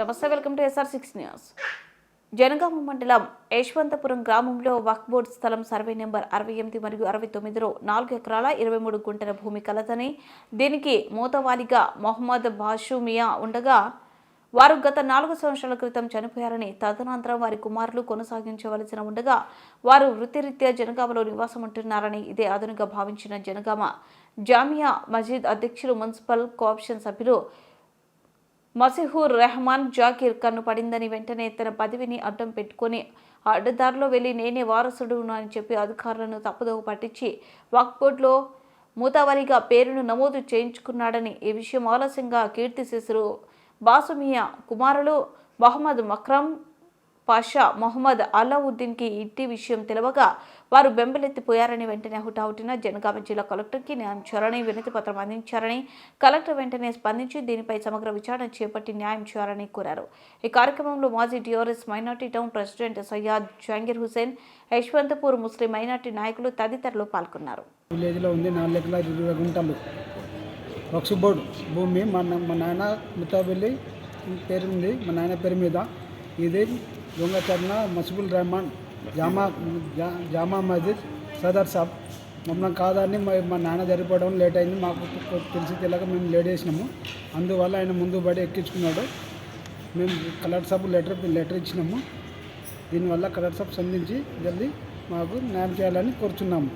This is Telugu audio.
నమస్తే, welcome to SR6 news. Janagama మండలం యశ్వంతపురం గ్రామంలో వక్ఫ్ బోర్డు స్థలం సర్వే నెంబర్ 68 మరియు 69లో 4 ఎకరాల 23 గుంటల భూమి కలదని, దీనికి మూతవాలిగా మొహమ్మద్ బాషు మియా ఉండగా వారు గత 4 సంవత్సరాల క్రితం చనిపోయారని, తదనంతరం వారి కుమారులు కొనసాగించవలసిన ఉండగా వారు వృత్తిరీత్యా జనగామలో నివాసం ఉంటున్నారని, ఇదే అదనుగా భావించిన జనగామ జామియా మస్జిద్ అధ్యక్షులు, మున్సిపల్ కోఆప్షన్ సభ్యులు మసిహూర్ రెహమాన్ జాకీర్ కన్ను పడిందని వెంటనే తన పదవిని అడ్డం పెట్టుకుని అడ్డదారిలో వెళ్లి నేనే వారసుడును అని చెప్పి అధికారులను తప్పుదోవ పట్టించి వక్ఫ్ బోర్డులో మూతవారీగా పేరును నమోదు చేయించుకున్నాడని, ఈ విషయం ఆలస్యంగా కీర్తిశేషులు బాసుమియా కుమారులు మహమ్మద్ మక్రమ్ పాషా, మొహమ్మద్ అలావుద్దీన్కి ఇట్టి విషయం తెలవగా వారు బెంబలెత్తిపోయారని, వెంటనే హుటాహుటిన జనగామ జిల్లా కలెక్టర్కి న్యాయం చేయాలని వినతి పత్రం అందించారని, కలెక్టర్ వెంటనే స్పందించి దీనిపై సమగ్ర విచారణ చేపట్టి న్యాయం చేయాలని కోరారు. ఈ కార్యక్రమంలో మాజీ TRS minority town president Syed Jahangir Hussain, Yashwantpur ముస్లిం మైనార్టీ నాయకులు తదితరులు పాల్గొన్నారు. విలేజ్లో ఉంది 4 ఎకరాల 20 గుంటలు వక్ఫ్ బోర్డు భూమి. మా నాయన ముతాబిల్లి పేరు ఉంది, మా నాయన పేరు మీద. ఇది దొంగచరణ మసిబుల్ రెహమాన్ జామా మస్జిద్ సదర్ సాబ్ మమ్మల్ని కాదని మా నాన్న జరిపోవడం లేట్ అయింది. మాకు తెలిసి తెలియక మేము లేట్ చేసినాము. అందువల్ల ఆయన ముందు పడి ఎక్కించుకున్నాడు. మేము కలెక్టర్ సాబ్ లెటర్ ఇచ్చినాము. దీనివల్ల కలెక్టర్ సాబ్ స్పందించి జల్దీ మాకు న్యాయం చేయాలని కోరుచున్నాము.